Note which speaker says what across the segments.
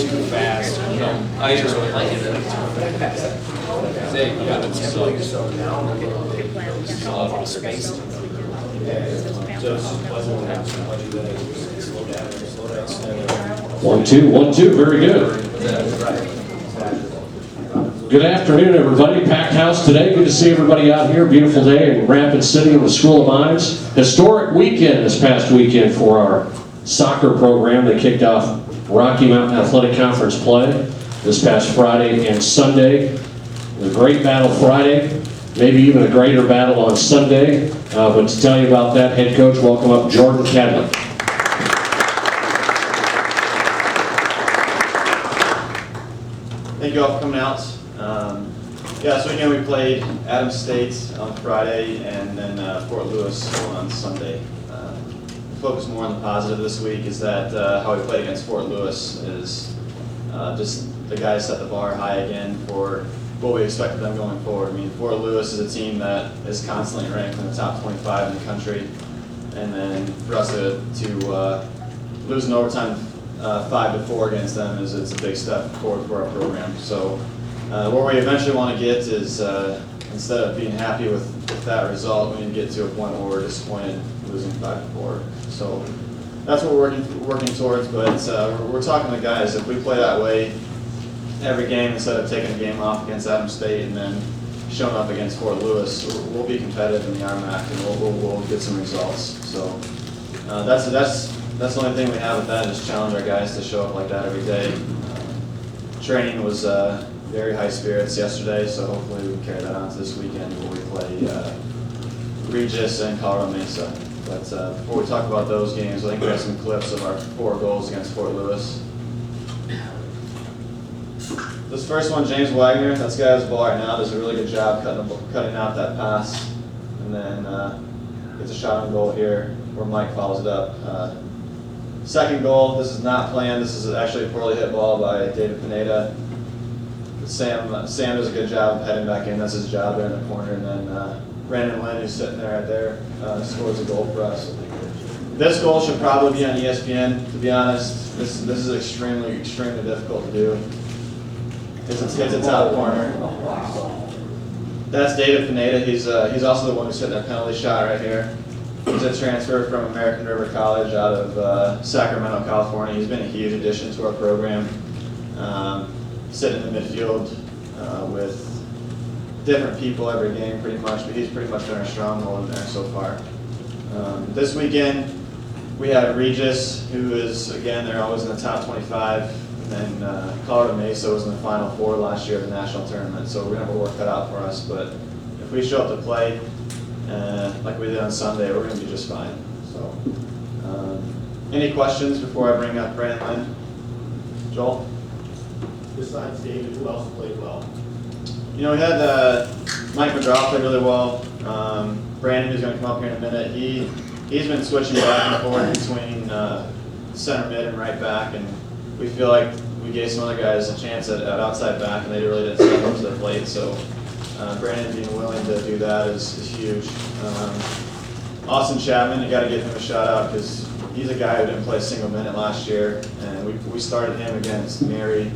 Speaker 1: too fast. You know, I just really like it. Yeah, it's so a lot of space. So it's just pleasant to have somebody that slow down, slow down.
Speaker 2: 1-2, 1-2, very good. Good afternoon, everybody. Packed house today. Good to see everybody out here. Beautiful day in Rapid City in the School of Mines. Historic weekend this past weekend for our soccer program. They kicked off Rocky Mountain Athletic Conference play this past Friday and Sunday. It was a great battle Friday, maybe even a greater battle on Sunday. But to tell you about that, head coach, welcome up Jordan Kadlec.
Speaker 3: Thank you all for coming out. Yeah, so again, we played Adams State on Friday and then Fort Lewis on Sunday. Focus more on the positive this week is that how we played against Fort Lewis is just the guys set the bar high again for what we expected them going forward. I mean, Fort Lewis is a team that is constantly ranked in the top 25 in the country, and then for us to lose in overtime 5-4 against them it's a big step forward for our program. So where we eventually want to get is instead of being happy with that result, we need to get to a point where we're disappointed losing 5-4. So that's what we're working towards. But we're talking to guys, if we play that way every game instead of taking a game off against Adams State and then showing up against Fort Lewis, we'll be competitive in the RMAC and we'll get some results. So that's the only thing we have with that is challenge our guys to show up like that every day. Training was very high spirits yesterday, so hopefully we can carry that on to this weekend where we play Regis and Colorado Mesa. But before we talk about those games, I think we have some clips of our 4 goals against Fort Lewis. This first one, James Wagner, that's the guy who's the ball right now, does a really good job cutting out that pass. And then gets a shot on goal here where Mike follows it up. Second goal, this is not planned. This is actually a poorly hit ball by David Pineda. Sam does a good job of heading back in. That's his job there in the corner. And then Brandon Lynn, who's sitting there right there, scores a goal for us. This goal should probably be on ESPN. To be honest, this is extremely difficult to do. It's a top corner. That's David Pineda. He's also the one who's hitting that penalty shot right here. He's a transfer from American River College out of Sacramento, California. He's been a huge addition to our program. Sitting in the midfield with different people every game pretty much, but he's pretty much been our stronghold in there so far. This weekend we have Regis, who is, again, they're always in the top 25, and then Colorado Mesa was in the Final 4 last year at the national tournament, so we're going to have a work cut out for us, but if we show up to play like we did on Sunday, we're going to be just fine. So, any questions before I bring up Brandon Lynn? Joel?
Speaker 4: Besides David, who else played well?
Speaker 3: You know, we had Mike McGraw played really well. Brandon, who's going to come up here in a minute, he's been switching back and forth between center mid and right back, and we feel like we gave some other guys a chance at outside back, and they really didn't step up to the plate. So Brandon being willing to do that is huge. Austin Chapman, you got to give him a shout out because he's a guy who didn't play a single minute last year, and we started him against Mary,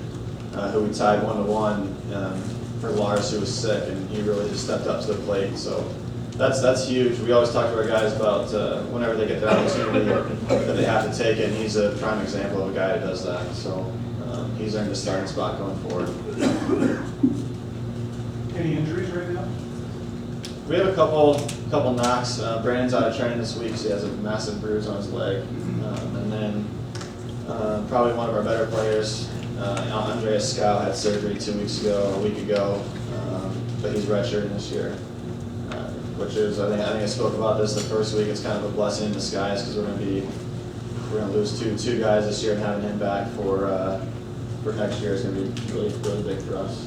Speaker 3: who we tied 1-1 for Lars, who was sick, and he really just stepped up to the plate. So that's huge. We always talk to our guys about whenever they get the opportunity that they have to take it, and he's a prime example of a guy who does that. So he's earned a starting spot going forward.
Speaker 4: Any injuries right now?
Speaker 3: We have a couple knocks. Brandon's out of training this week, so he has a massive bruise on his leg. And then probably one of our better players, Andreas Scow, had surgery 2 weeks ago, a week ago, but he's redshirting this year, which is, I think I spoke about this the first week. It's kind of a blessing in disguise because we're going to lose two guys this year, and having him back for next year is going to be really big for us.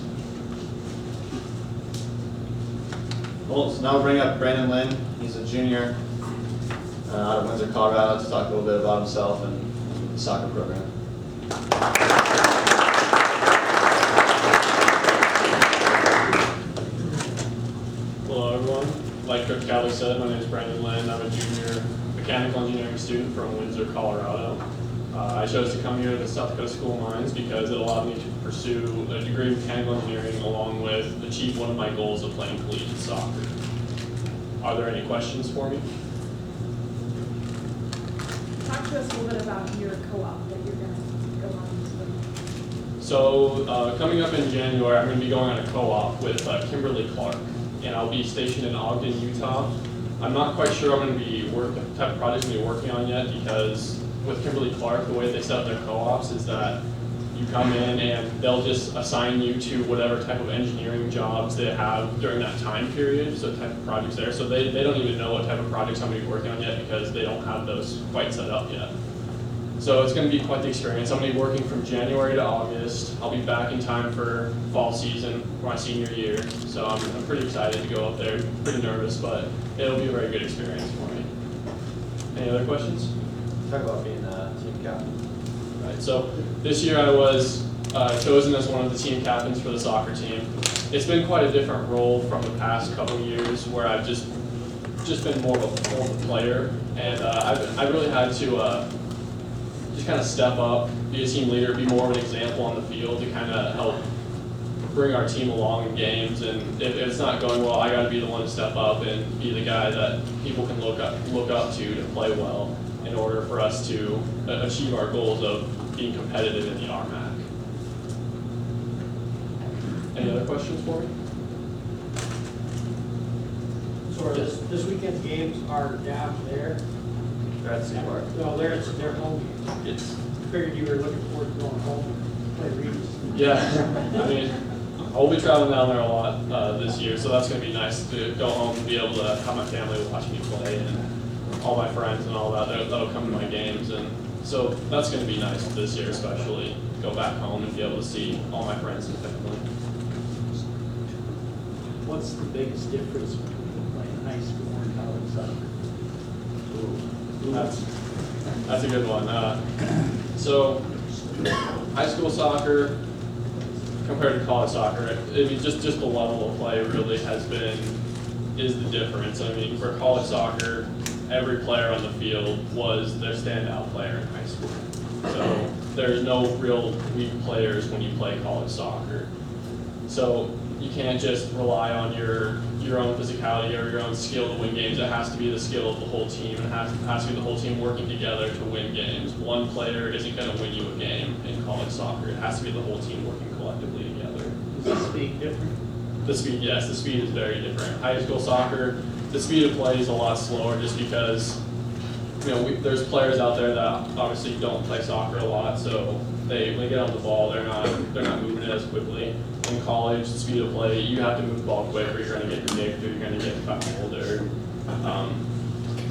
Speaker 3: Well, so now we'll bring up Brandon Lynn. He's a junior out of Windsor, Colorado, to talk a little bit about himself and the soccer program.
Speaker 5: Hello everyone. Like Coach Kadlec said, my name is Brandon Lynn. I'm a junior mechanical engineering student from Windsor, Colorado. I I chose to come here to the South Dakota School of Mines because it allowed me to pursue a degree in mechanical engineering along with achieve one of my goals of playing collegiate soccer. Are there any questions for me?
Speaker 6: Talk to us a little bit about your co-op that you're going to go on with.
Speaker 5: So coming up in January, I'm going to be going on a co-op with Kimberly Clark, and I'll be stationed in Ogden, Utah. I'm not quite sure I'm going to be the type of project I'm going to be working on yet, because with Kimberly Clark, the way they set up their co-ops is that you come in and they'll just assign you to whatever type of engineering jobs they have during that time period, so type of projects there. So they don't even know what type of projects I'm going to be working on yet because they don't have those quite set up yet. So it's going to be quite the experience. I'm going to be working from January to August. I'll be back in time for fall season for my senior year. So I'm pretty excited to go up there. Pretty nervous, but it'll be a very good experience for me. Any other questions?
Speaker 3: Talk about being a team captain.
Speaker 5: Right. So this year I was chosen as one of the team captains for the soccer team. It's been quite a different role from the past couple years where I've just been more of a player, and I've really had to just kind of step up, be a team leader, be more of an example on the field to kind of help bring our team along in games. And if it's not going well, I got to be the one to step up and be the guy that people can look up to play well in order for us to achieve our goals of being competitive in the RMAC. Any other questions for me?
Speaker 7: So are this weekend's games are down there?
Speaker 3: That's the part.
Speaker 7: No, they're home games.
Speaker 5: It's,
Speaker 7: Figured you were looking forward to going home and play Regis.
Speaker 5: yeah, I mean, I'll be traveling down there a lot this year, so that's going to be nice to go home and be able to have my family watch me play and all my friends and all that. That'll come to my games, and so that's going to be nice this year, especially go back home and be able to see all my friends and family.
Speaker 7: What's the biggest difference between playing high school and college soccer?
Speaker 5: That's a good one. So high school soccer compared to college soccer, I mean, just the level of play really is the difference. I mean, for college soccer, every player on the field was their standout player in high school. So there's no real weak players when you play college soccer. So you can't just rely on your own physicality or your own skill to win games. It has to be the skill of the whole team. It has to be the whole team working together to win games. One player isn't going to win you a game in college soccer. It has to be the whole team working collectively together.
Speaker 7: Is the speed different?
Speaker 5: The speed, yes, the speed is very different. High school soccer, the speed of play is a lot slower just because, there's players out there that obviously don't play soccer a lot, so when they get on the ball, they're not moving it as quickly. In college, the speed of play, you have to move the ball quick or you're going to get nicked or you're going to get fouled or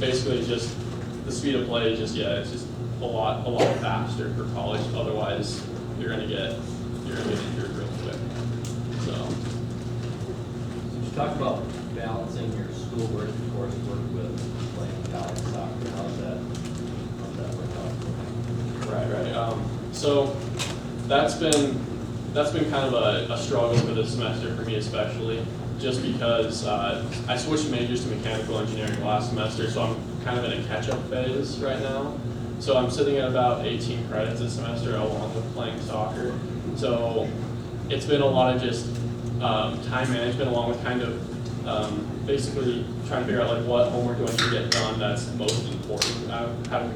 Speaker 5: basically just the speed of play is just a lot faster for college. Otherwise, you're going to get injured real quick. So
Speaker 8: you talked about balancing your schoolwork and coursework with playing college soccer. How's that work out?
Speaker 5: Right. So that's been kind of a struggle for this semester for me especially, just because I switched majors to mechanical engineering last semester, so I'm kind of in a catch-up phase right now. So I'm sitting at about 18 credits this semester along with playing soccer. So it's been a lot of just time management along with kind of basically trying to figure out like what homework do I need to get done that's most important. How to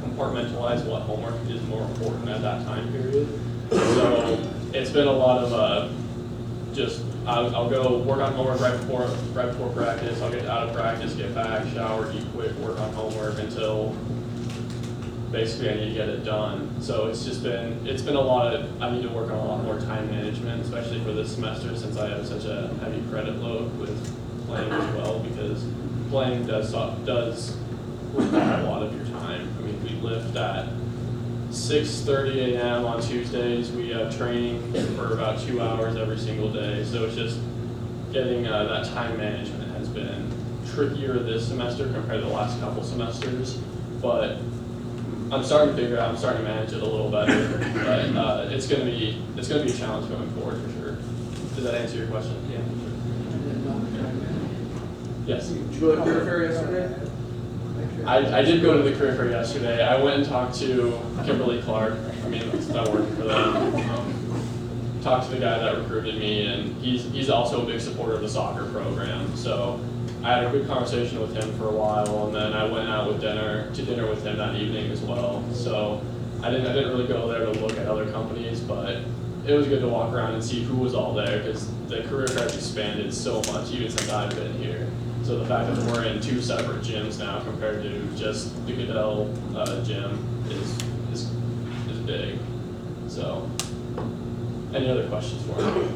Speaker 5: compartmentalize what homework is more important at that time period. So it's been a lot of I'll go work on homework right before practice. I'll get out of practice, get back, shower, eat quick, work on homework until basically I need to get it done. So it's been a lot of, I need to work on a lot more time management, especially for this semester since I have such a heavy credit load with playing as well, because playing does require a lot of your time. I mean, we lift at 6:30 a.m. on Tuesdays. We have training for about 2 hours every single day. So it's just getting that time management has been trickier this semester compared to the last couple semesters. But I'm starting to manage it a little better. But it's gonna be a challenge going forward for sure. Does that answer your question? Yeah. Yes.
Speaker 9: Did you go to Fair yesterday?
Speaker 5: I did go to the career fair yesterday. I went and talked to Kimberly Clark. I mean, I'm working for them. Talked to the guy that recruited me, and he's also a big supporter of the soccer program. So I had a good conversation with him for a while, and then I went out to dinner with him that evening as well. So I didn't really go there to look at other companies, but it was good to walk around and see who was all there, because the career fair has expanded so much even since I've been here. So the fact that we're in 2 separate gyms now compared to just the Goodell gym is big. So, any other questions for me?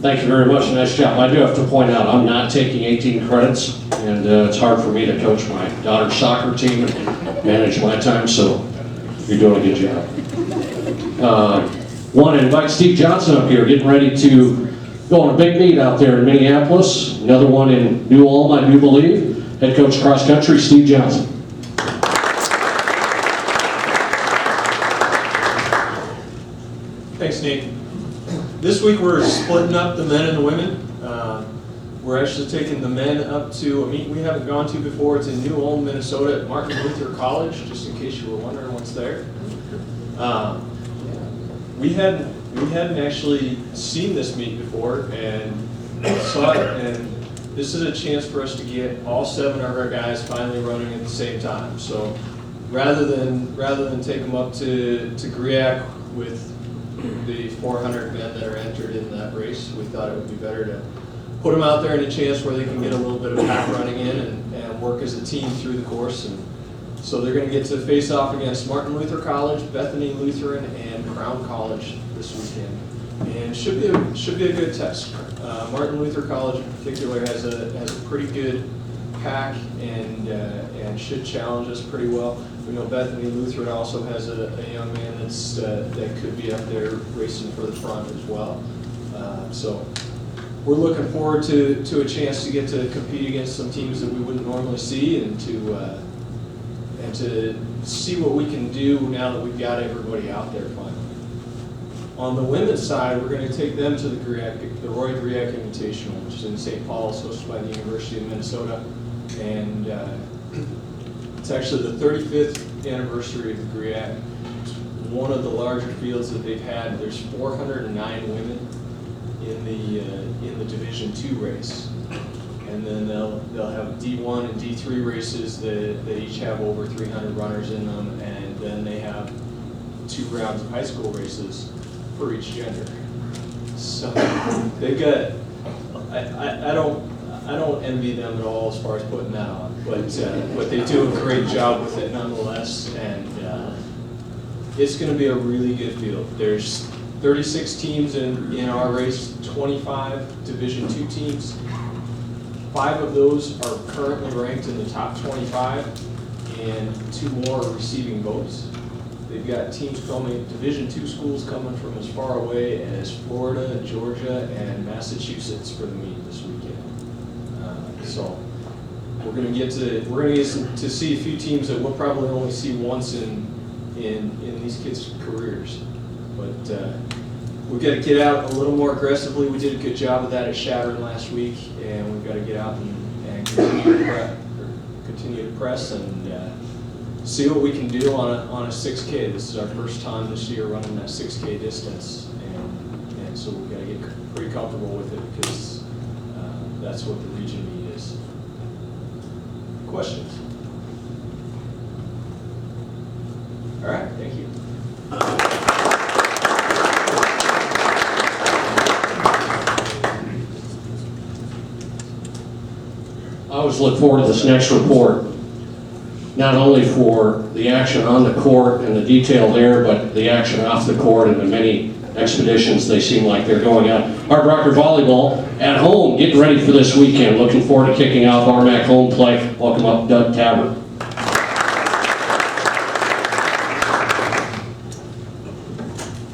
Speaker 2: Thank you very much, nice job. I do have to point out, I'm not taking 18 credits, and it's hard for me to coach my daughter's soccer team and manage my time, so you're doing a good job. Want to invite Steve Johnson up here, getting ready to go on a big meet out there in Minneapolis. Another one in New Ulm, I do believe. Head coach cross country, Steve Johnson.
Speaker 9: Thanks, Nate. This week we're splitting up the men and the women. We're actually taking the men up to a meet we haven't gone to before. It's in New Ulm, Minnesota at Martin Luther College, just in case you were wondering what's there. We hadn't actually seen this meet before and saw it, and this is a chance for us to get all 7 of our guys finally running at the same time. So rather than take them up to Griak with the 400 men that are entered in that race, we thought it would be better to put them out there in a chance where they can get a little bit of pack running in and work as a team through the course. And so they're going to get to face off against Martin Luther College, Bethany Lutheran, and Crown College this weekend. And should be a good test. Martin Luther College in particular has a pretty good pack and should challenge us pretty well. We know Bethany Lutheran also has a young man that could be up there racing for the front as well. So we're looking forward to a chance to get to compete against some teams that we wouldn't normally see, and to see what we can do now that we've got everybody out there finally. On the women's side, we're going to take them to the Roy Griak Invitational, which is in St. Paul, hosted by the University of Minnesota, and it's actually the 35th anniversary of the Griak. It's one of the larger fields that they've had. There's 409 women in the Division II race, and then they'll have D1 and D3 races that each have over 300 runners in them, and then they have 2 rounds of high school races for each gender. So they've got. I don't envy them at all as far as putting that on, but they do a great job with it nonetheless, and it's going to be a really good field. There's 36 teams in our race, 25 Division II teams. 5 of those are currently ranked in the top 25, and 2 more are receiving votes. They've got teams coming, Division II schools coming from as far away as Florida, Georgia, and Massachusetts for the meet this weekend. So we're going to get to see a few teams that we'll probably only see once in these kids' careers. But we've got to get out a little more aggressively. We did a good job of that at Shattern last week, and we've got to get out and continue to press and see what we can do on a 6K. This is our first time this year running that 6K distance, and so we've got to get pretty comfortable with it, because that's what the region meet is. Questions? All right, thank you.
Speaker 2: I always look forward to this next report, not only for the action on the court and the detail there, but the action off the court and the many expeditions they seem like they're going on. Hardrocker Volleyball at home, getting ready for this weekend. Looking forward to kicking off RMAC home play. Welcome up Doug Tabbert.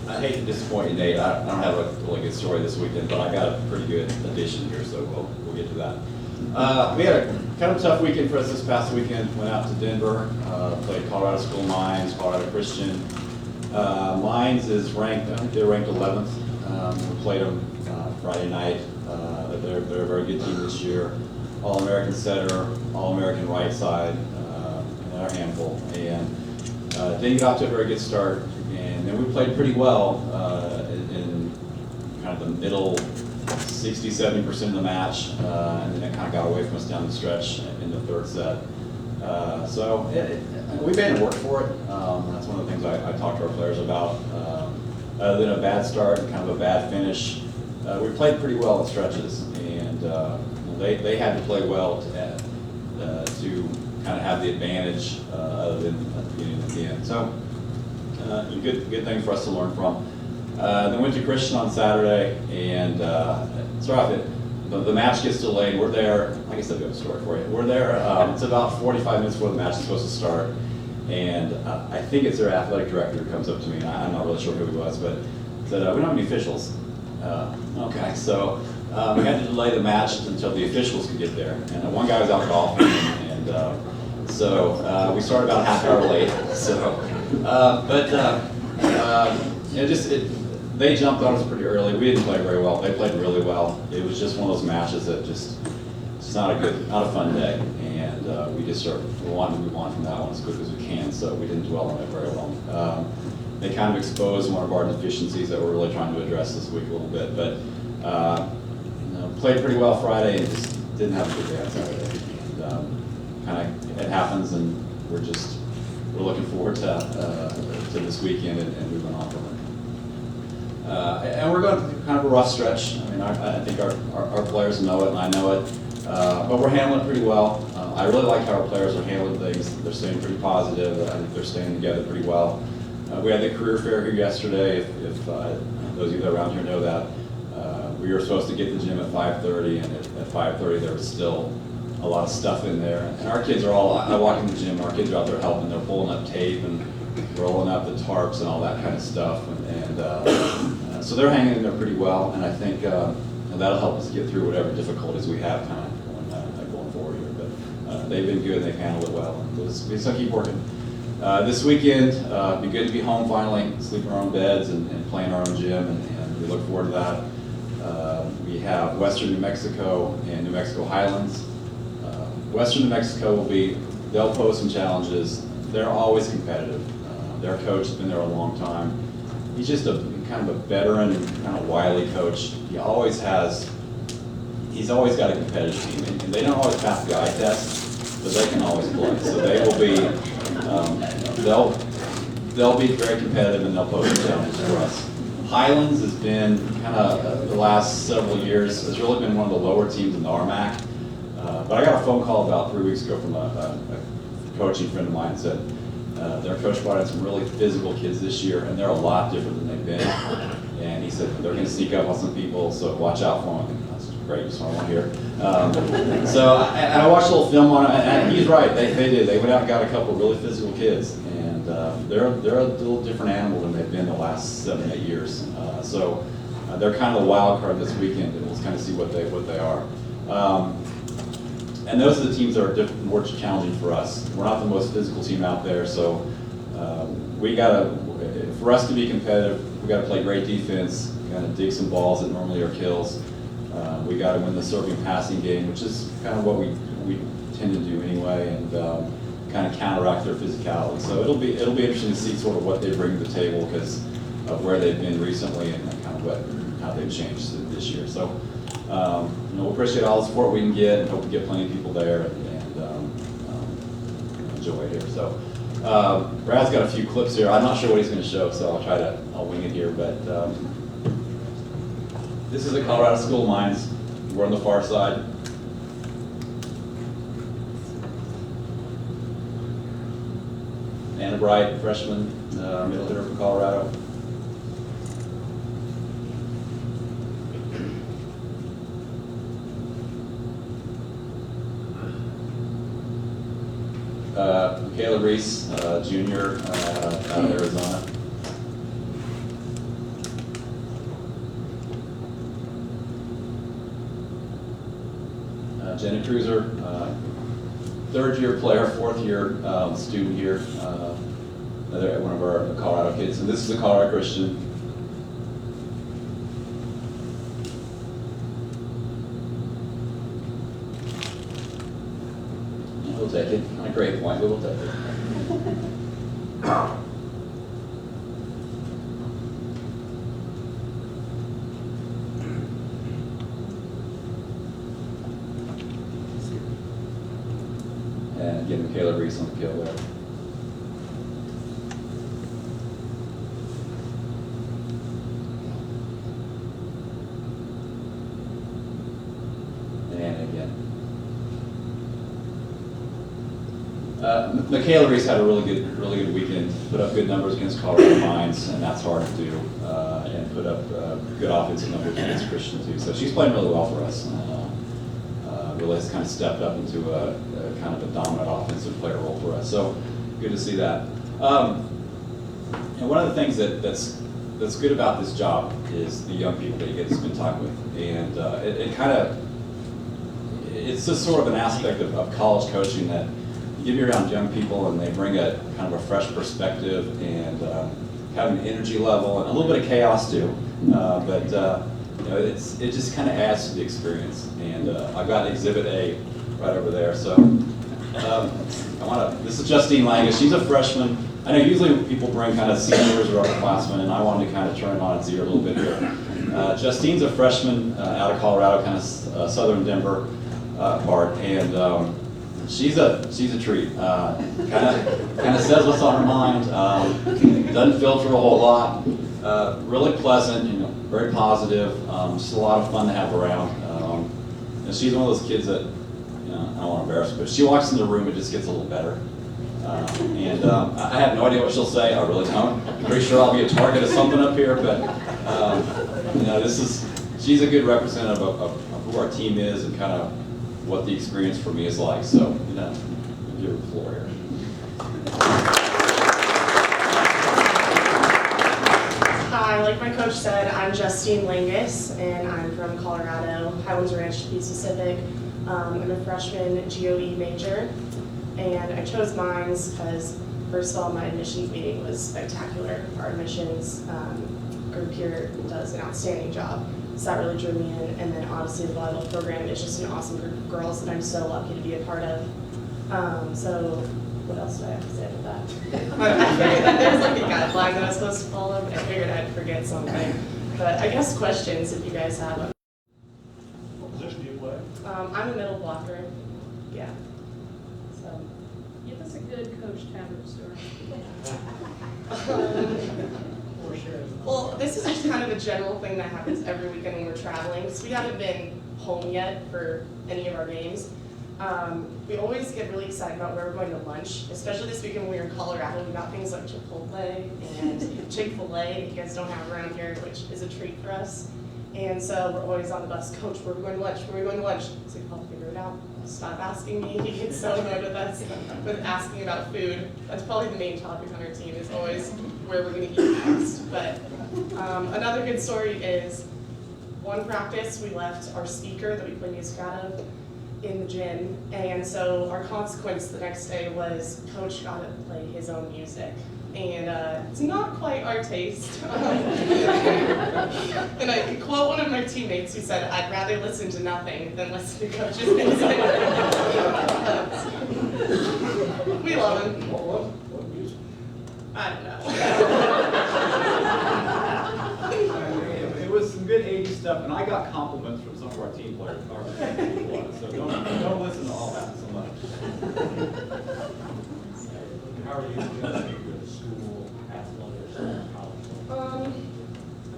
Speaker 10: I hate to disappoint you, Nate. I don't have a really good story this weekend, but I got a pretty good addition here, so we'll get to that. We had a kind of tough weekend for us this past weekend. Went out to Denver, played Colorado School Mines, Colorado Christian. Mines is ranked, I think they're ranked 11th. We played them Friday night. They're a very good team this year. All-American setter, All-American right side, and our handful. And didn't get off to a very good start. And then we played pretty well in kind of the middle 60-70% of the match, and then it kind of got away from us down the stretch in the third set. So we made it work for it. That's one of the things I talked to our players about. Other than a bad start and kind of a bad finish, we played pretty well in stretches, and they had to play well to kind of have the advantage other than at the beginning and the end. So good thing for us to learn from. Then went to Christian on Saturday, and start off the match gets delayed. We're there, I guess I've got a story for you. We're there, it's about 45 minutes before the match is supposed to start, and I think it's their athletic director who comes up to me, and I'm not really sure who he was, but said, we don't have any officials. Okay, so we had to delay the match until the officials could get there, and one guy was out golfing, and so we started about a half hour late. So, they jumped on us pretty early. We didn't play very well. They played really well. It was just one of those matches that it's not a fun day, and we wanted to move on from that one as quick as we can. So we didn't dwell on it very long. They kind of exposed one of our deficiencies that we're really trying to address this week a little bit, but played pretty well Friday and just didn't have a good day on Saturday. And kind of it happens, and we're looking forward to this weekend and moving on from it. And we're going through kind of a rough stretch. I mean, I think our players know it, and I know it, but we're handling it pretty well. I really like how our players are handling things. They're staying pretty positive. I think they're staying together pretty well. We had the career fair here yesterday. If those of you that are around here know that, we were supposed to get the gym at 5:30, and at 5:30 there was still a lot of stuff in there. And our kids are all, I walk in the gym, our kids are out there helping. They're pulling up tape and rolling up the tarps and all that kind of stuff. So they're hanging in there pretty well, and I think that'll help us get through whatever difficulties we have kind of going forward here. But they've been good, and they've handled it well. And we just keep working. This weekend, it'd be good to be home finally, sleep in our own beds and play in our own gym, and we look forward to that. We have Western New Mexico and New Mexico Highlands. Western New Mexico they'll pose some challenges. They're always competitive. Their coach has been there a long time. He's just kind of a veteran, kind of wily coach. He's always got a competitive team, and they don't always pass the eye test, but they can always play. So they will be, they'll be very competitive, and they'll pose some challenges for us. Highlands has been kind of the last several years, has really been one of the lower teams in the RMAC. But I got a phone call about 3 weeks ago from a coaching friend of mine that said, their coach brought in some really physical kids this year, and they're a lot different than they've been. And he said they're going to sneak up on some people, so watch out for them. That's great, just what I want to hear. So I watched a little film on it, and he's right. They did. They went out and got a couple of really physical kids, and they're a little different animal than they've been the last 7-8 years. So they're kind of the wild card this weekend, and we'll kind of see what they are. And those are the teams that are more challenging for us. We're not the most physical team out there, so for us to be competitive, we got to play great defense. We got to dig some balls that normally are kills. We got to win the serving passing game, which is kind of what we tend to do anyway, and kind of counteract their physicality. So it'll be interesting to see sort of what they bring to the table because of where they've been recently and kind of how they've changed this year. So. We'll appreciate all the support we can get, and hope we get plenty of people there and enjoy it here. So, Brad's got a few clips here. I'm not sure what he's going to show, so I'll wing it here. But this is the Colorado School of Mines. We're on the far side. Anna Bright, freshman, middle hitter from Colorado. Michaela Reese, junior, out of Arizona. Jenna Cruiser, third-year player, fourth-year student here, another one of our Colorado kids, and this is a Colorado Christian. We'll take it. Not a great point, but we'll take it. And again, Michaela Reese on the kill there. And again. Michaela Reese had a really good weekend. Put up good numbers against Colorado Mines, and that's hard to do. And put up good offensive numbers against Christian too. So she's playing really well for us. Really has kind of stepped up into a kind of a dominant offensive player role for us. So good to see that. And one of the things that's good about this job is the young people that you get to spend time with, and it's just sort of an aspect of college coaching that you get around young people and they bring a kind of a fresh perspective and have an energy level and a little bit of chaos too. It just kind of adds to the experience. And I've got Exhibit A right over there. So this is Justine Langus. She's a freshman. I know usually people bring kind of seniors or upperclassmen, and I wanted to kind of turn it on its ear a little bit here. Justine's a freshman out of Colorado, kind of southern Denver part, and she's a treat. Kind of says what's on her mind. Doesn't filter a whole lot. Really pleasant, very positive. Just a lot of fun to have around. And she's one of those kids that, I don't want to embarrass her, but she walks in the room, it just gets a little better. I have no idea what she'll say. I really don't. I'm pretty sure I'll be a target of something up here, but she's a good representative of who our team is and kind of what the experience for me is like. So, give her the floor here.
Speaker 11: Hi, like my coach said, I'm Justine Langus, and I'm from Colorado, Highlands Ranch to be specific. I'm a freshman GOE major, and I chose Mines because, first of all, my admissions meeting was spectacular. Our admissions group here does an outstanding job, so that really drew me in. And then honestly, the volleyball program is just an awesome group of girls that I'm so lucky to be a part of. So what else do I have to say about that? I figured that there was like a guideline that I was supposed to follow, but I figured I'd forget something. But I guess questions, if you guys have them.
Speaker 4: What position do you play?
Speaker 11: I'm a middle blocker. Yeah. So.
Speaker 6: Give us a good Coach Tabbert story.
Speaker 11: Well, this is just kind of a general thing that happens every weekend when we're traveling. So we haven't been home yet for any of our games. We always get really excited about where we're going to lunch, especially this weekend when we were in Colorado. We got things like Chipotle and Chick-fil-A that you guys don't have around here, which is a treat for us. And so we're always on the bus, Coach, where are we going to lunch? Where are we going to lunch? So I'll figure it out. Stop asking me. He gets so annoyed with us with asking about food. That's probably the main topic on our team is always where we're going to eat next. But another good story is one practice we left our speaker that we play music out of in the gym, and so our consequence the next day was Coach got to play his own music, and it's not quite our taste. And I could quote one of my teammates who said, "I'd rather listen to nothing than listen to Coach's music." We love him.
Speaker 4: What music?
Speaker 11: I don't know.
Speaker 10: It was some good 80s stuff, and I got compliments from some of our team players. So don't listen to all that so much.
Speaker 7: How are you adjusting to school athletics and college?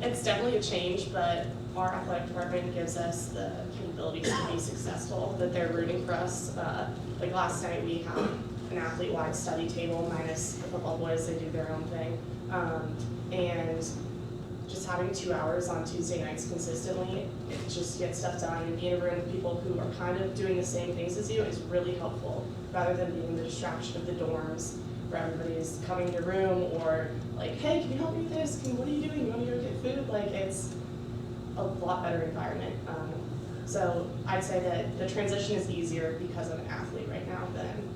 Speaker 11: It's definitely a change, but our athletic department gives us the capabilities to be successful, that they're rooting for us. Like last night, we had an athlete-wide study table minus the football boys, they do their own thing. And just having 2 hours on Tuesday nights consistently, it just gets stuff done, and being in a room with people who are kind of doing the same things as you is really helpful, rather than being the distraction of the dorms where everybody is coming to your room or like, hey, can you help me with this? What are you doing? You want me to go get food? Like, it's a lot better environment. So I'd say that the transition is easier because I'm an athlete right now than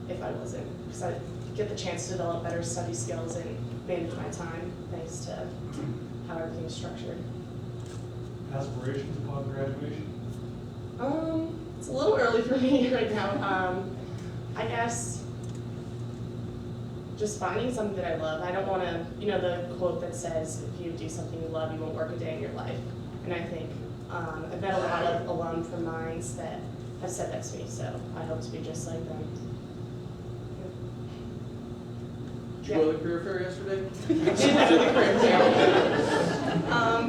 Speaker 11: if I wasn't. Because I get the chance to develop better study skills and manage my time thanks to how everything is structured.
Speaker 4: Aspirations upon graduation?
Speaker 11: It's a little early for me right now. I guess just finding something that I love. I don't want to, you know, the quote that says, if you do something you love, you won't work a day in your life. And I think I've met a lot of alum from Mines that have said that to me, so I hope to be just like them.
Speaker 8: Did you go to the career fair yesterday?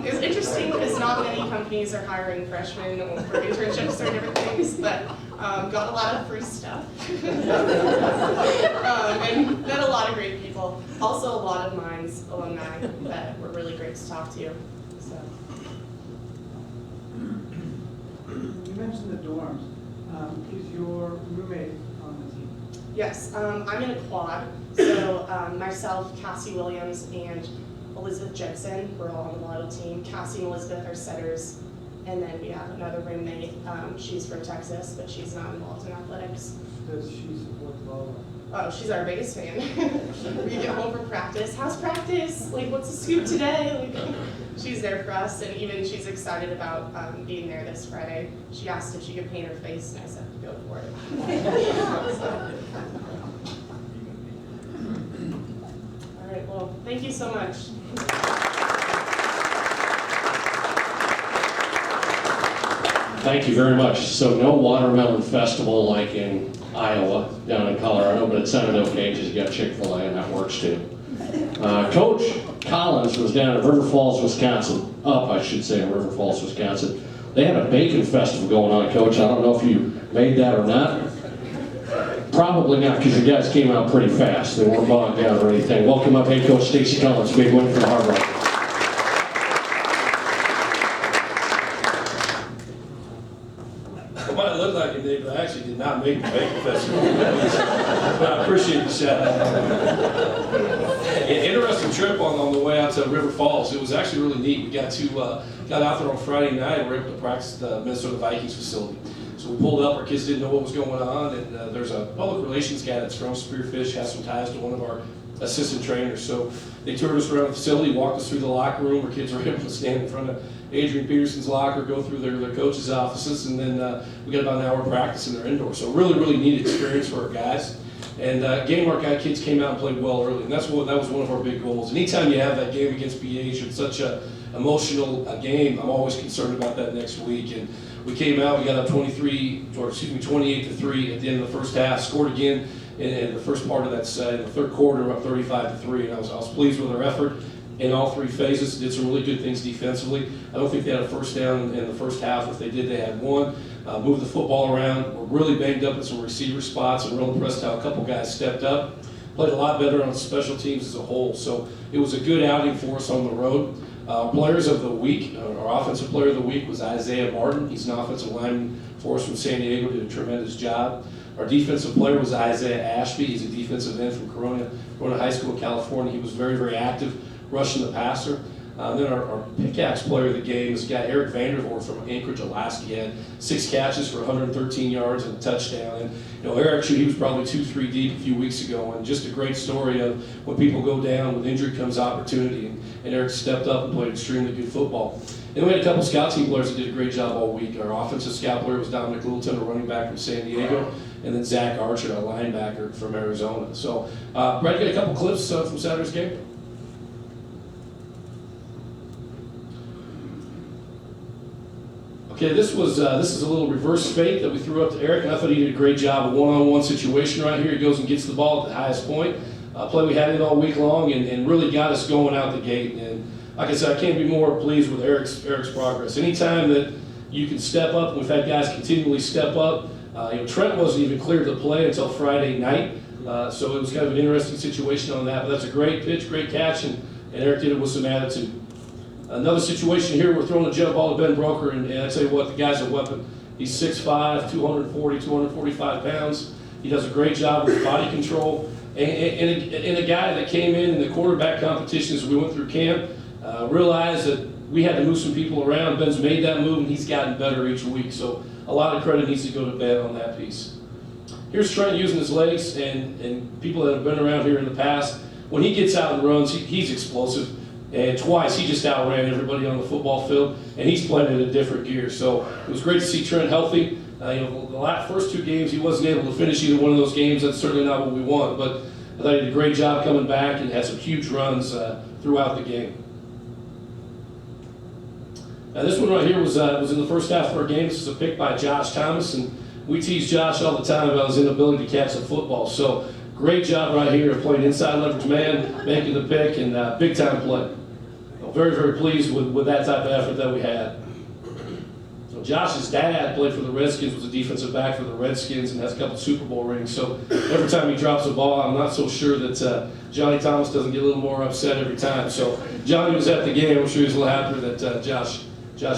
Speaker 11: It was interesting because not many companies are hiring freshmen for internships or different things, but got a lot of free stuff. And met a lot of great people. Also a lot of Mines alumni that were really great to talk to. So.
Speaker 12: You mentioned the dorms. Is your roommate on the team?
Speaker 11: Yes, I'm in a quad. So myself, Cassie Williams, and Elizabeth Jensen, we're all on the volleyball team. Cassie and Elizabeth are setters. And then we have another roommate. She's from Texas, but she's not involved in athletics.
Speaker 12: Does she support the volleyball?
Speaker 11: Oh, she's our biggest fan. We get home from practice. How's practice? Like, what's the scoop today? Like, she's there for us, and even she's excited about being there this Friday. She asked if she could paint her face, and I said, go for it. All right, well, thank you so much.
Speaker 2: Thank you very much. So no watermelon festival like in Iowa, down in Colorado, but it sounded okay because you got Chick-fil-A and that works too. Coach Collins was down in River Falls, Wisconsin. I should say, in River Falls, Wisconsin. They had a bacon festival going on, Coach. I don't know if you made that or not. Probably not, because you guys came out pretty fast. They weren't bogged down or anything. Welcome up, head coach Stacy Collins. Big win for the Hardrock.
Speaker 4: It might look like it did, but I actually did not make the bacon festival. But I appreciate the shout out. An interesting trip on the way out to River Falls. It was actually really neat. We got out there on Friday night and we were able to practice the Minnesota Vikings facility. So we pulled up, our kids didn't know what was going on, and there's a public relations guy that's from Spearfish, has some ties to one of our assistant trainers. So they toured us around the facility, walked us through the locker room. Our kids were able to stand in front of Adrian Peterson's locker, go through their coaches' offices, and then we got about an hour of practice in their indoor. So really, really neat experience for our guys. And game our kids came out and played well early, and that was one of our big goals. Anytime you have that game against BH, it's such an emotional game. I'm always concerned about that next week. And we came out, we got up 28-3 at the end of the first half, scored again in the first part of that set. In the third quarter, we're up 35-3, and I was pleased with our effort in all three phases. Did some really good things defensively. I don't think they had a first down in the first half. If they did, they had one. Moved the football around. We're really banged up at some receiver spots, and real impressed how a couple guys stepped up. Played a lot better on special teams as a whole. So it was a good outing for us on the road. Players of the week, our offensive player of the week was Isaiah Martin. He's an offensive lineman for us from San Diego, did a tremendous job. Our defensive player was Isaiah Ashby. He's a defensive end from Corona High School, California. He was very, very active, rushing the passer. Then our pickaxe player of the game is a guy, Eric Vandervoort from Anchorage, Alaska. He had 6 catches for 113 yards and a touchdown. And Eric, he was probably 2-3 deep a few weeks ago, and just a great story of when people go down, with injury comes opportunity. And Eric stepped up and played extremely good football. And we had a couple scout team players that did a great job all week. Our offensive scout player was Dominic Littleton, a running back from San Diego, and then Zach Archer, a linebacker from Arizona. So, Brad, you got a couple clips from Saturday's game? Okay, this is a little reverse fake that we threw up to Eric, and I thought he did a great job. A one-on-one situation right here. He goes and gets the ball at the highest point. Play we had it all week long, and really got us going out the gate. And like I said, I can't be more pleased with Eric's progress. Anytime that you can step up, and we've had guys continually step up. Trent wasn't even cleared to play until Friday night, so it was kind of an interesting situation on that. But that's a great pitch, great catch, and Eric did it with some attitude. Another situation here, we're throwing a jump ball to Ben Broker, and I tell you what, the guy's a weapon. He's 6'5", 240, 245 pounds. He does a great job with body control. And a guy that came in the quarterback competition as we went through camp, realized that we had to move some people around. Ben's made that move, and he's gotten better each week. So a lot of credit needs to go to Ben on that piece. Here's Trent using his legs, and people that have been around here in the past, when he gets out and runs, he's explosive. And twice he just outran everybody on the football field, and he's playing in a different gear. So it was great to see Trent healthy. The first 2 games he wasn't able to finish either one of those games. That's certainly not what we want, but I thought he did a great job coming back and had some huge runs throughout the game. Now this one right here was in the first half of our game. This is a pick by Josh Thomas, and we tease Josh all the time about his inability to catch the football. So great job right here of playing inside leverage man, making the pick, and big time play. I'm very, very pleased with that type of effort that we had. So Josh's dad played for the Redskins, was a defensive back for the Redskins, and has a couple Super Bowl rings. So every time he drops a ball, I'm not so sure that Johnny Thomas doesn't get a little more upset every time. So Johnny was at the game. I'm sure he's a little happier that Josh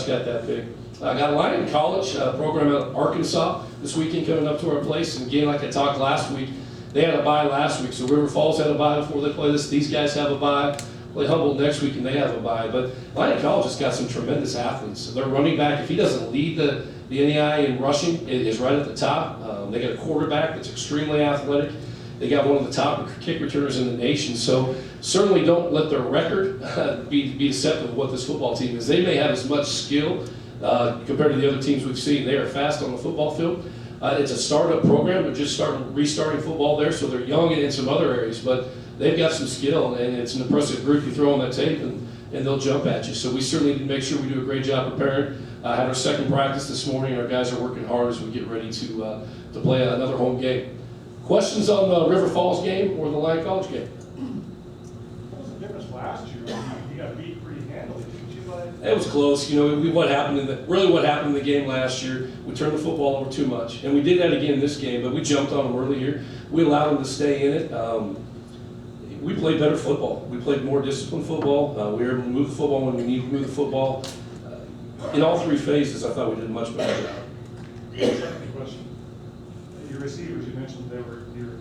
Speaker 4: got that pick. I got a line in college program out of Arkansas this weekend coming up to our place. And again, like I talked last week, they had a bye last week. So River Falls had a bye before they play this. These guys have a bye. Play Humboldt next week and they have a bye. But Lion College has got some tremendous athletes. Their running back, if he doesn't lead the NEI in rushing, is right at the top. They got a quarterback that's extremely athletic. They got one of the top kick returners in the nation. So certainly don't let their record be deceptive of what this football team is. They may have as much skill compared to the other teams we've seen. They are fast on the football field. It's a startup program. They're just restarting football there, so they're young in some other areas, but they've got some skill, and it's an impressive group. You throw on that tape, and they'll jump at you. So we certainly need to make sure we do a great job preparing. Had our second practice this morning. Our guys are working hard as we get ready to play another home game. Questions on the River Falls game or the Lion College game?
Speaker 7: What was the difference last year? You got beat pretty handily, didn't you?
Speaker 4: It was close. You know, what happened in the game last year, we turned the football over too much. And we did that again in this game, but we jumped on them early here. We allowed them to stay in it. We played better football. We played more disciplined football. We were able to move the football when we needed to move the football. In all 3 phases, I thought we did a much better job.
Speaker 7: Second question. Your receivers, you mentioned you're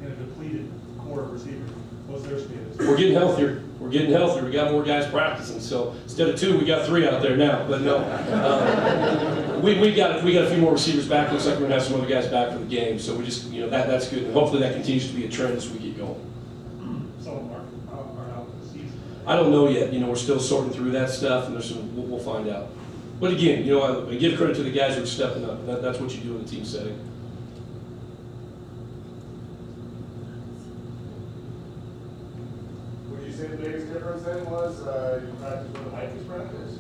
Speaker 7: in a depleted core of receivers. What's their status?
Speaker 4: We're getting healthier. We're getting healthier. We got more guys practicing. So instead of 2, we got 3 out there now. But no, we got a few more receivers back. Looks like we're gonna have some other guys back for the game. So we just, that's good. And hopefully that continues to be a trend as we get going.
Speaker 7: Some of them are out for the season.
Speaker 4: I don't know yet. We're still sorting through that stuff, and we'll find out. But again, I give credit to the guys who are stepping up. That's what you do in a team setting.
Speaker 7: Would you say the biggest difference then was you practice with the Vikings practice?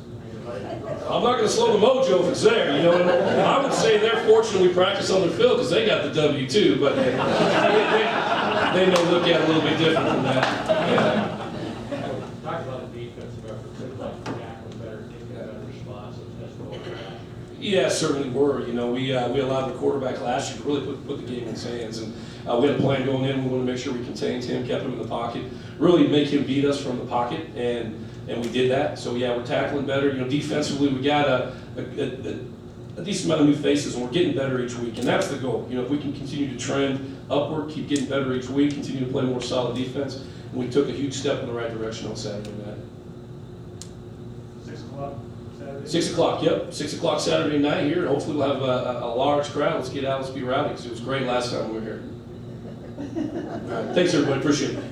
Speaker 4: I'm not going to slow the mojo if it's there. I would say they're fortunate we practice on their field because they got the W too, but they may look at it a little bit different than that. Yeah.
Speaker 8: Talk about the defensive effort, things like tackling better, taking better responses, that's what we're at.
Speaker 4: Yeah, certainly were. We allowed the quarterback last year to really put the game in his hands, and we had a plan going in. We wanted to make sure we contained him, kept him in the pocket, really make him beat us from the pocket, and we did that. So yeah, we're tackling better. Defensively, we got a decent amount of new faces, and we're getting better each week, and that's the goal. If we can continue to trend upward, keep getting better each week, continue to play more solid defense, and we took a huge step in the right direction on Saturday night.
Speaker 7: 6 o'clock Saturday?
Speaker 4: 6 o'clock, yep. 6 o'clock Saturday night here, and hopefully we'll have a large crowd. Let's get out, let's be rowdy, because it was great last time we were here. All right, thanks everybody, appreciate it.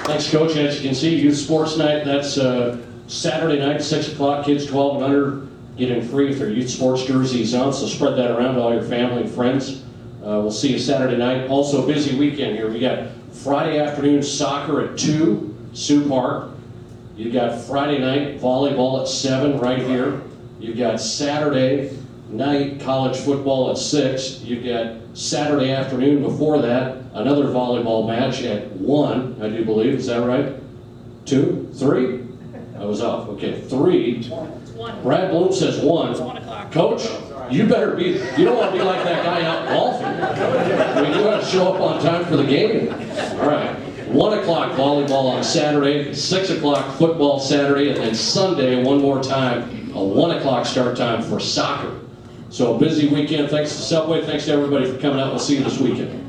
Speaker 2: Thanks, Coach. As you can see, Youth Sports Night, that's Saturday night, 6 o'clock. Kids 12 and under get in free with their youth sports jerseys on, so spread that around to all your family and friends. We'll see you Saturday night. Also, a busy weekend here. We got Friday afternoon soccer at 2, Sioux Park. You got Friday night volleyball at 7 right here. You got Saturday night college football at 6. You've got Saturday afternoon before that, another volleyball match at 1, I do believe. Is that right? 2? 3? I was off. Okay, 3. Brad Bloom says 1.
Speaker 6: It's 1 o'clock.
Speaker 2: Coach, you better be, you don't want to be like that guy out golfing. You got to show up on time for the game. All right. 1 o'clock volleyball on Saturday, 6 o'clock football Saturday, and then Sunday, one more time, a 1 o'clock start time for soccer. So a busy weekend. Thanks to Subway. Thanks to everybody for coming out. We'll see you this weekend.